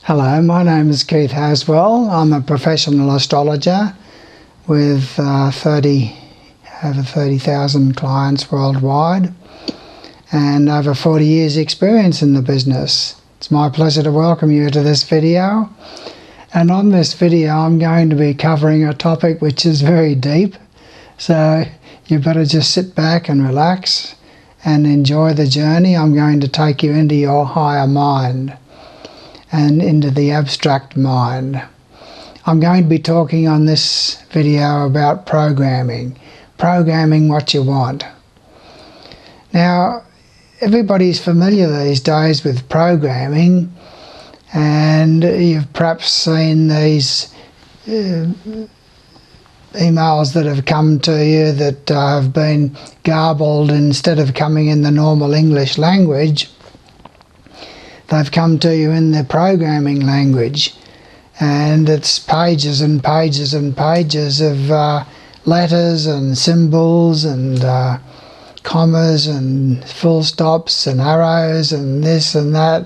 Hello, my name is Keith Haswell. I'm a professional astrologer with over 30,000 clients worldwide and over 40 years experience in the business. It's my pleasure to welcome you to this video. And on this video I'm going to be covering a topic which is very deep, so you better just sit back and relax and enjoy the journey. I'm going to take you into your higher mind and into the abstract mind. I'm going to be talking on this video about programming what you want. Now, everybody's familiar these days with programming, and you've perhaps seen these emails that have come to you that have been garbled. Instead of coming in the normal English language, they've come to you in the programming language, and it's pages and pages and pages of letters and symbols and commas and full stops and arrows and this and that,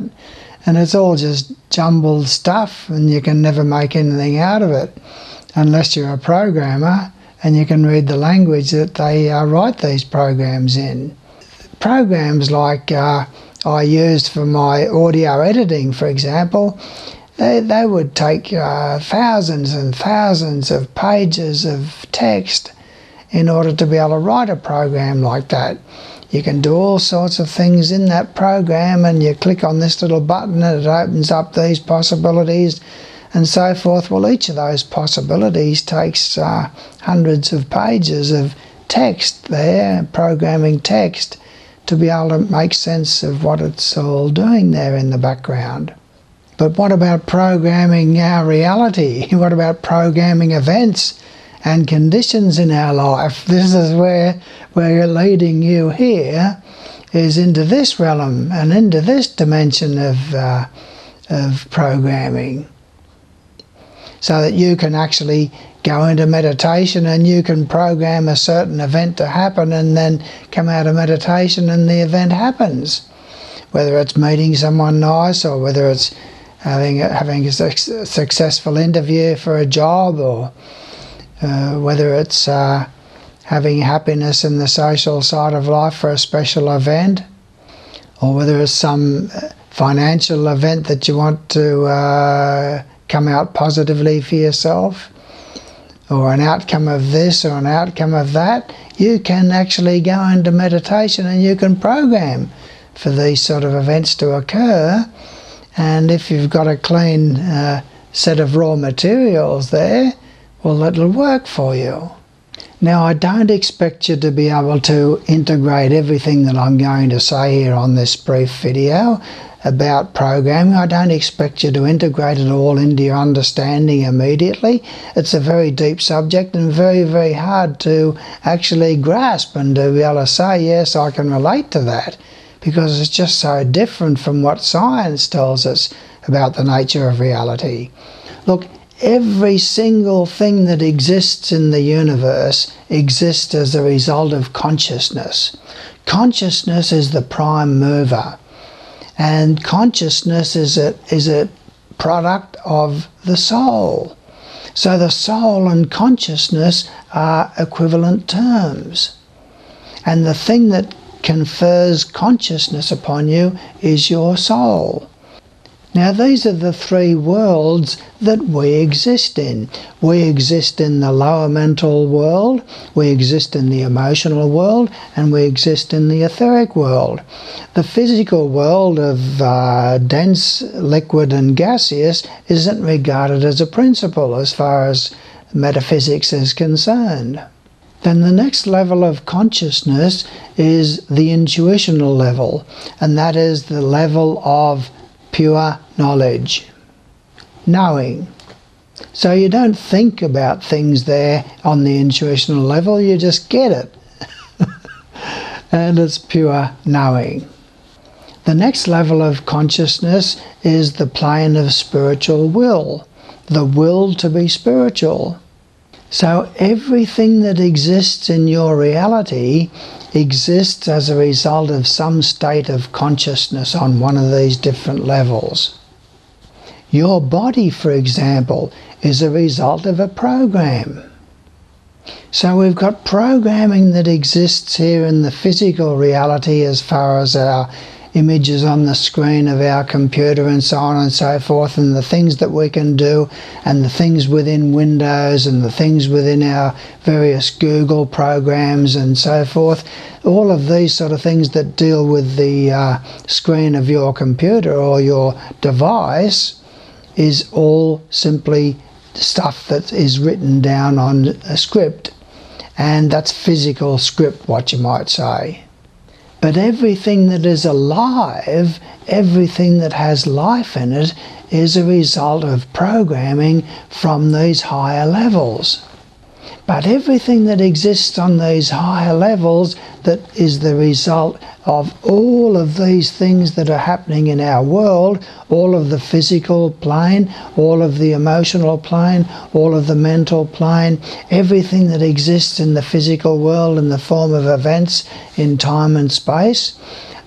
and it's all just jumbled stuff, and you can never make anything out of it unless you're a programmer and you can read the language that they write these programs in. Programs like I used for my audio editing, for example, they would take thousands and thousands of pages of text in order to be able to write a program like that. You can do all sorts of things in that program, and you click on this little button and it opens up these possibilities and so forth. Well, each of those possibilities takes hundreds of pages of text there, programming text, to be able to make sense of what it's all doing there in the background. But what about programming our reality? What about programming events and conditions in our life? This is where we're leading you here, is into this realm and into this dimension of programming, so that you can actually go into meditation and you can program a certain event to happen and then come out of meditation and the event happens. Whether it's meeting someone nice, or whether it's having a successful interview for a job, or whether it's having happiness in the social side of life for a special event, or whether it's some financial event that you want to come out positively for yourself, or an outcome of this or an outcome of that. You can actually go into meditation and you can program for these sort of events to occur. And if you've got a clean set of raw materials there, well, it'll work for you. Now, I don't expect you to be able to integrate everything that I'm going to say here on this brief video about programming. I don't expect you to integrate it all into your understanding immediately. It's a very deep subject and very, very hard to actually grasp and to be able to say, yes, I can relate to that, because it's just so different from what science tells us about the nature of reality. Look, every single thing that exists in the universe exists as a result of consciousness. Consciousness is the prime mover. And consciousness is a product of the soul. So the soul and consciousness are equivalent terms. And the thing that confers consciousness upon you is your soul. Now, these are the three worlds that we exist in. We exist in the lower mental world, we exist in the emotional world, and we exist in the etheric world. The physical world of dense, liquid and gaseous isn't regarded as a principle as far as metaphysics is concerned. Then the next level of consciousness is the intuitional level, and that is the level of pure knowledge, knowing. So you don't think about things there on the intuitional level, you just get it. And it's pure knowing. The next level of consciousness is the plane of spiritual will, the will to be spiritual. So everything that exists in your reality exists as a result of some state of consciousness on one of these different levels. Your body, for example, is a result of a program. So we've got programming that exists here in the physical reality as far as our images on the screen of our computer and so on and so forth, and the things that we can do, and the things within Windows and the things within our various Google programs and so forth. All of these sort of things that deal with the screen of your computer or your device is all simply stuff that is written down on a script, and that's physical script, what you might say. But everything that is alive, everything that has life in it, is a result of programming from these higher levels. But everything that exists on these higher levels, that is the result of all of these things that are happening in our world, all of the physical plane, all of the emotional plane, all of the mental plane, everything that exists in the physical world in the form of events in time and space,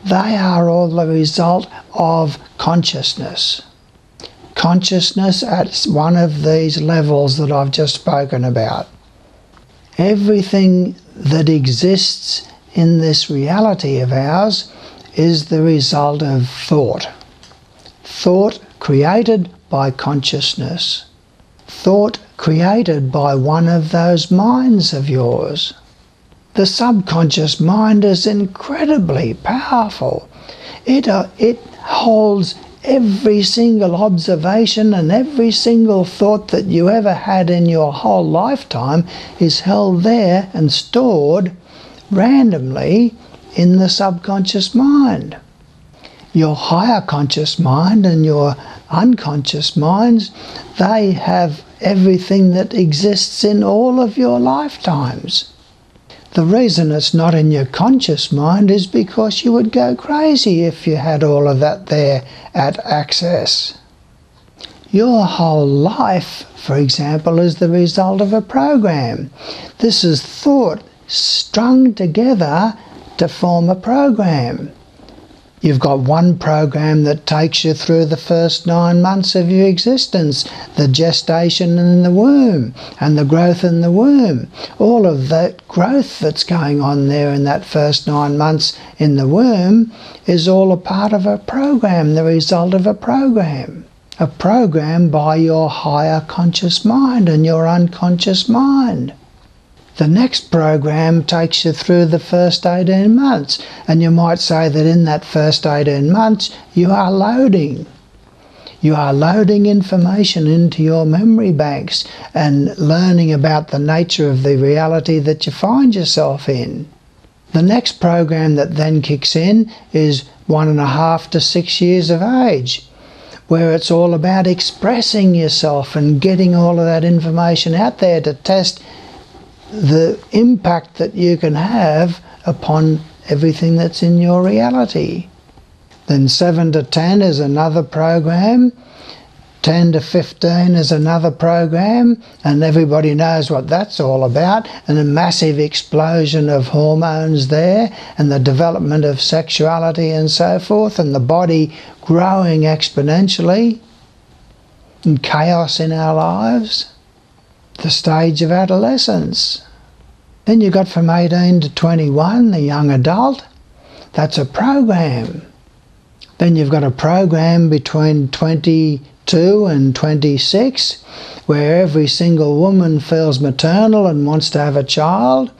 they are all the result of consciousness. Consciousness at one of these levels that I've just spoken about. Everything that exists in this reality of ours is the result of thought. Thought created by consciousness. Thought created by one of those minds of yours. The subconscious mind is incredibly powerful. It holds every single observation, and every single thought that you ever had in your whole lifetime is held there and stored randomly in the subconscious mind. Your higher conscious mind and your unconscious minds, they have everything that exists in all of your lifetimes. The reason it's not in your conscious mind is because you would go crazy if you had all of that there at access. Your whole life, for example, is the result of a program. This is thought strung together to form a program. You've got one program that takes you through the first 9 months of your existence, the gestation in the womb and the growth in the womb. All of that growth that's going on there in that first 9 months in the womb is all a part of a program, the result of a program. A program by your higher conscious mind and your unconscious mind. The next program takes you through the first 18 months, and you might say that in that first 18 months you are loading. You are loading information into your memory banks and learning about the nature of the reality that you find yourself in. The next program that then kicks in is 1.5 to 6 years of age, where it's all about expressing yourself and getting all of that information out there to test the impact that you can have upon everything that's in your reality. Then 7 to 10 is another program, 10 to 15 is another program, and everybody knows what that's all about, and a massive explosion of hormones there, and the development of sexuality and so forth, and the body growing exponentially, and chaos in our lives. The stage of adolescence. Then you got from 18 to 21, the young adult. That's a program. Then you've got a program between 22 and 26, where every single woman feels maternal and wants to have a child,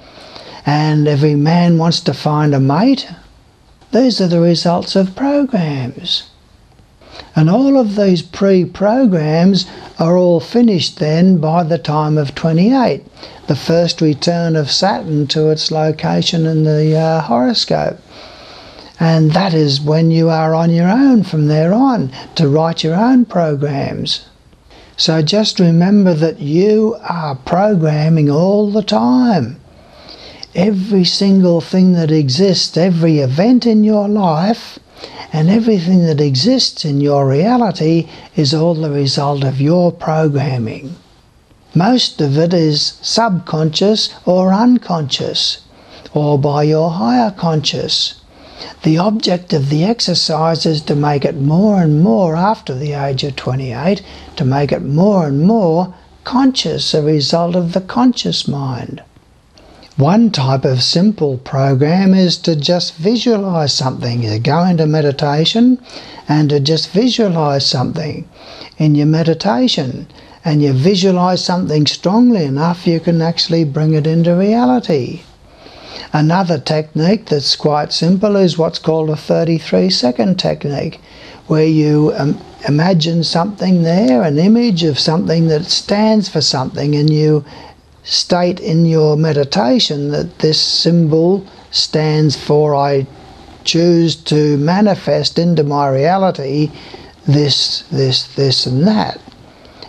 and every man wants to find a mate. These are the results of programs. And all of these pre-programs are all finished then by the time of 28, the first return of Saturn to its location in the horoscope. And that is when you are on your own from there on to write your own programs. So just remember that you are programming all the time. Every single thing that exists, every event in your life, and everything that exists in your reality is all the result of your programming. Most of it is subconscious or unconscious, or by your higher conscious. The object of the exercise is to make it more and more after the age of 28, to make it more and more conscious, a result of the conscious mind. One type of simple program is to just visualize something. You go into meditation and to just visualize something in your meditation, and you visualize something strongly enough, you can actually bring it into reality. Another technique that's quite simple is what's called a 33-second technique, where you imagine something there, an image of something that stands for something, and you state in your meditation that this symbol stands for, I choose to manifest into my reality this, and that.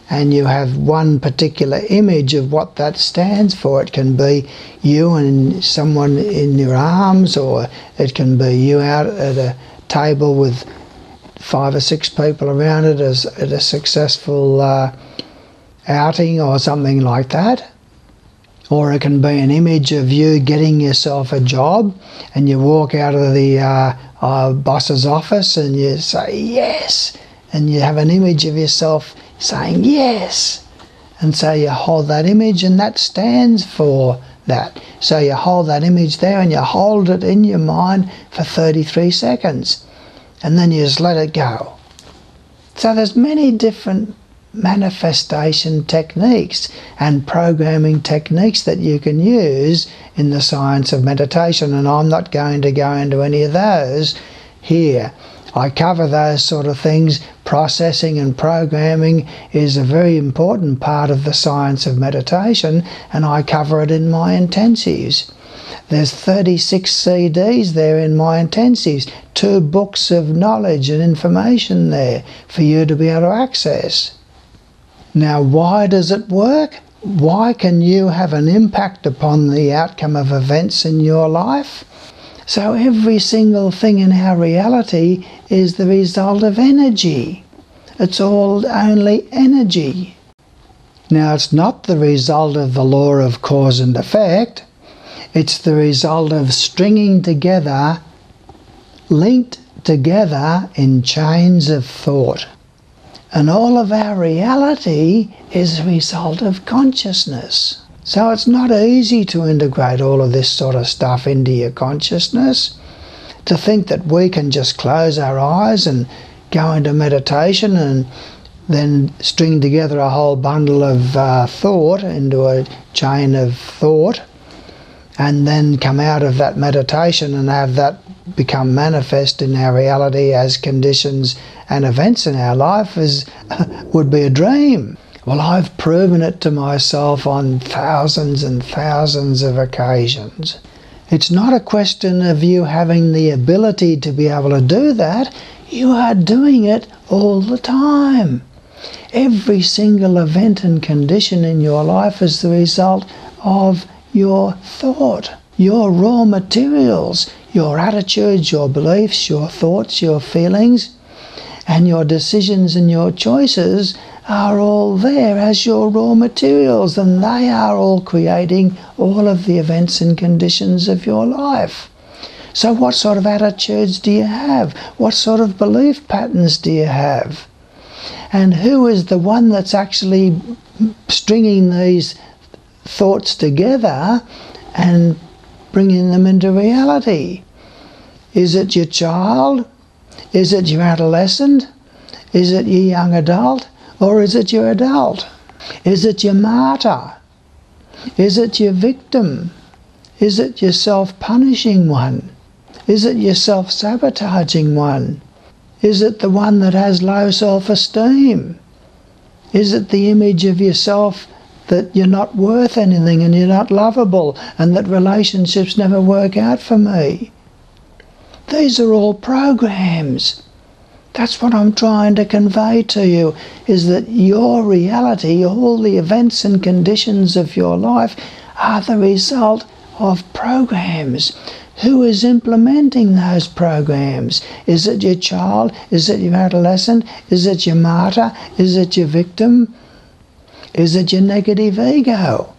And you have one particular image of what that stands for. It can be you and someone in your arms, or it can be you out at a table with 5 or 6 people around it at a successful outing or something like that. Or it can be an image of you getting yourself a job, and you walk out of the boss's office and you say yes, and you have an image of yourself saying yes, and so you hold that image, and that stands for that. So you hold that image there and you hold it in your mind for 33 seconds, and then you just let it go. So there's many different manifestation techniques and programming techniques that you can use in the science of meditation, and I'm not going to go into any of those here. I cover those sort of things. Processing and programming is a very important part of the science of meditation, and I cover it in my intensives. There's 36 CDs there in my intensives, 2 books of knowledge and information there for you to be able to access. Now, why does it work? Why can you have an impact upon the outcome of events in your life? So every single thing in our reality is the result of energy. It's all only energy. Now, it's not the result of the law of cause and effect. It's the result of stringing together, linked together in chains of thought. And all of our reality is a result of consciousness. So it's not easy to integrate all of this sort of stuff into your consciousness. To think that we can just close our eyes and go into meditation and then string together a whole bundle of thought into a chain of thought, and then come out of that meditation and have that become manifest in our reality as conditions and events in our life would be a dream. Well, I've proven it to myself on thousands and thousands of occasions. It's not a question of you having the ability to be able to do that. You are doing it all the time. Every single event and condition in your life is the result of your thought, your raw materials, your attitudes, your beliefs, your thoughts, your feelings, and your decisions and your choices are all there as your raw materials, and they are all creating all of the events and conditions of your life. So what sort of attitudes do you have? What sort of belief patterns do you have? And who is the one that's actually stringing these thoughts together and bringing them into reality? Is it your child? Is it your adolescent? Is it your young adult? Or is it your adult? Is it your martyr? Is it your victim? Is it your self-punishing one? Is it your self-sabotaging one? Is it the one that has low self-esteem? Is it the image of yourself that you're not worth anything and you're not lovable and that relationships never work out for me? These are all programs. That's what I'm trying to convey to you, is that your reality, all the events and conditions of your life are the result of programs. Who is implementing those programs? Is it your child? Is it your adolescent? Is it your martyr? Is it your victim? Is it your negative ego?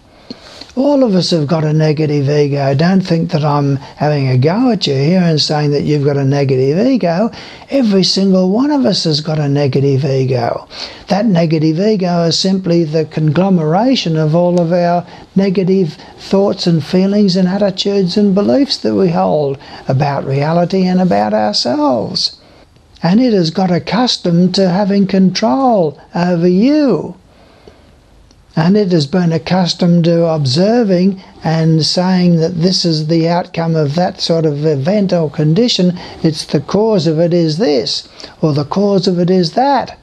All of us have got a negative ego. Don't think that I'm having a go at you here and saying that you've got a negative ego. Every single one of us has got a negative ego. That negative ego is simply the conglomeration of all of our negative thoughts and feelings and attitudes and beliefs that we hold about reality and about ourselves. And it has got accustomed to having control over you. And it has been accustomed to observing and saying that this is the outcome of that sort of event or condition. It's the cause of it is this, or the cause of it is that.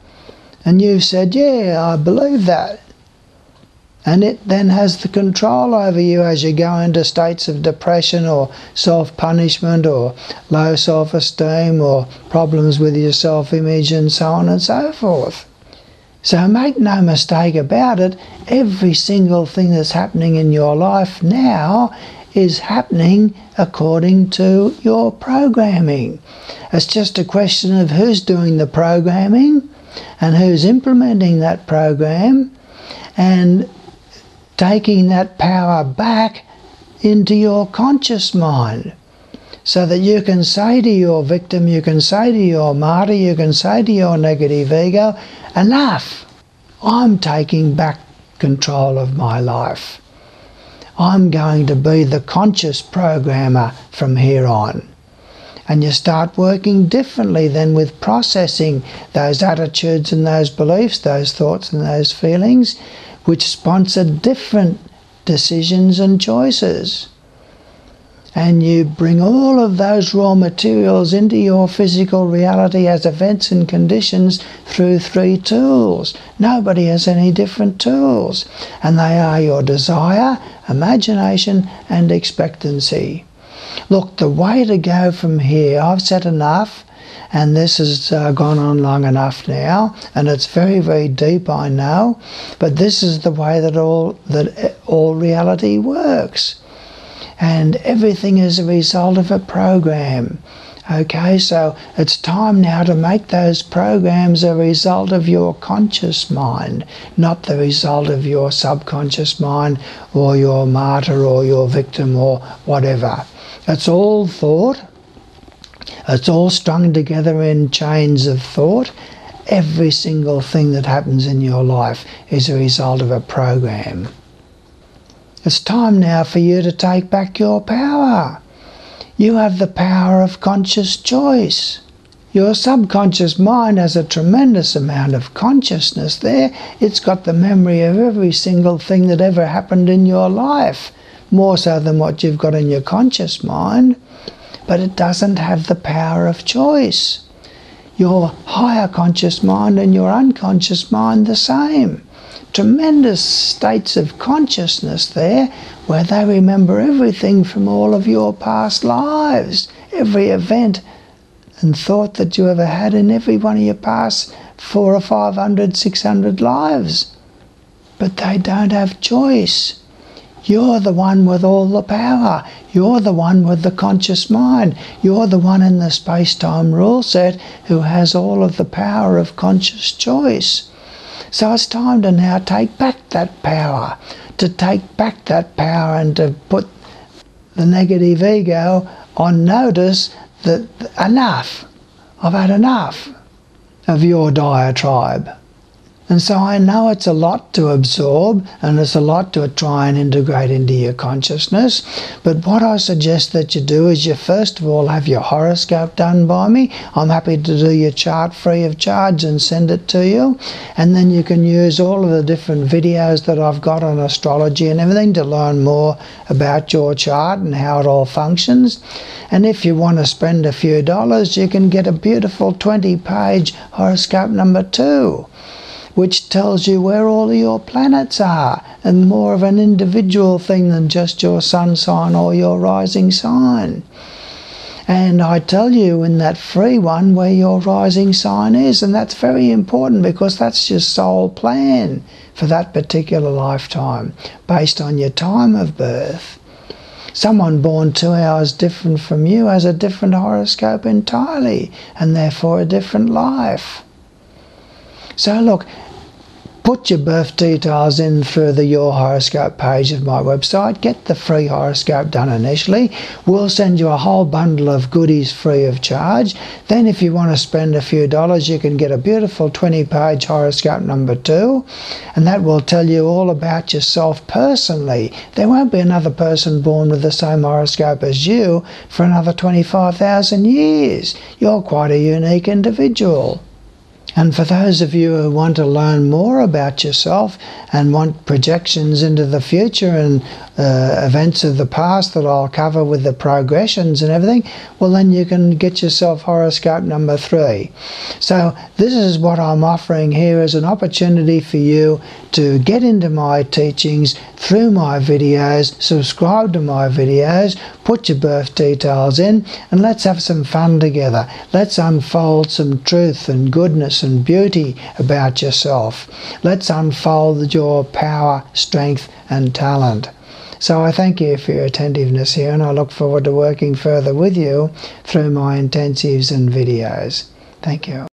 And you've said, yeah, I believe that. And it then has the control over you as you go into states of depression or self-punishment or low self-esteem or problems with your self-image and so on and so forth. So make no mistake about it, every single thing that's happening in your life now is happening according to your programming. It's just a question of who's doing the programming and who's implementing that program and taking that power back into your conscious mind. So that you can say to your victim, you can say to your martyr, you can say to your negative ego, enough. I'm taking back control of my life. I'm going to be the conscious programmer from here on. And you start working differently then with processing those attitudes and those beliefs, those thoughts and those feelings, which sponsor different decisions and choices. And you bring all of those raw materials into your physical reality as events and conditions through 3 tools. Nobody has any different tools. And they are your desire, imagination and expectancy. Look, the way to go from here, I've said enough, and this has gone on long enough now, and it's very, very deep, I know, but this is the way that all reality works. And everything is a result of a program. Okay, so it's time now to make those programs a result of your conscious mind, not the result of your subconscious mind or your martyr or your victim or whatever. It's all thought. It's all strung together in chains of thought. Every single thing that happens in your life is a result of a program. It's time now for you to take back your power. You have the power of conscious choice. Your subconscious mind has a tremendous amount of consciousness there. It's got the memory of every single thing that ever happened in your life, more so than what you've got in your conscious mind. But it doesn't have the power of choice. Your higher conscious mind and your unconscious mind the same. Tremendous states of consciousness there where they remember everything from all of your past lives, every event and thought that you ever had in every one of your past 400 or 500, 600 lives. But they don't have choice. You're the one with all the power. You're the one with the conscious mind. You're the one in the space-time rule set who has all of the power of conscious choice. So it's time to now take back that power, and to put the negative ego on notice that enough, I've had enough of your diatribe. And so I know it's a lot to absorb and it's a lot to try and integrate into your consciousness. But what I suggest that you do is you first of all have your horoscope done by me. I'm happy to do your chart free of charge and send it to you. And then you can use all of the different videos that I've got on astrology and everything to learn more about your chart and how it all functions. And if you want to spend a few dollars, you can get a beautiful 20-page horoscope number 2. Which tells you where all of your planets are, and more of an individual thing than just your sun sign or your rising sign. And I tell you in that free one where your rising sign is, and that's very important because that's your soul plan for that particular lifetime, based on your time of birth. Someone born 2 hours different from you has a different horoscope entirely, and therefore a different life. So look, Put your birth details in through the Your Horoscope page of my website. Get the free horoscope done initially. We'll send you a whole bundle of goodies free of charge. Then if you want to spend a few dollars, you can get a beautiful 20-page horoscope number 2, and that will tell you all about yourself personally. There won't be another person born with the same horoscope as you for another 25,000 years. You're quite a unique individual. And for those of you who want to learn more about yourself and want projections into the future and events of the past that I'll cover with the progressions and everything, well, then you can get yourself horoscope number 3. So this is what I'm offering here as an opportunity for you to get into my teachings through my videos, subscribe to my videos, put your birth details in, and let's have some fun together. Let's unfold some truth and goodness and beauty about yourself. Let's unfold your power, strength and talent. So I thank you for your attentiveness here, and I look forward to working further with you through my intensives and videos. Thank you.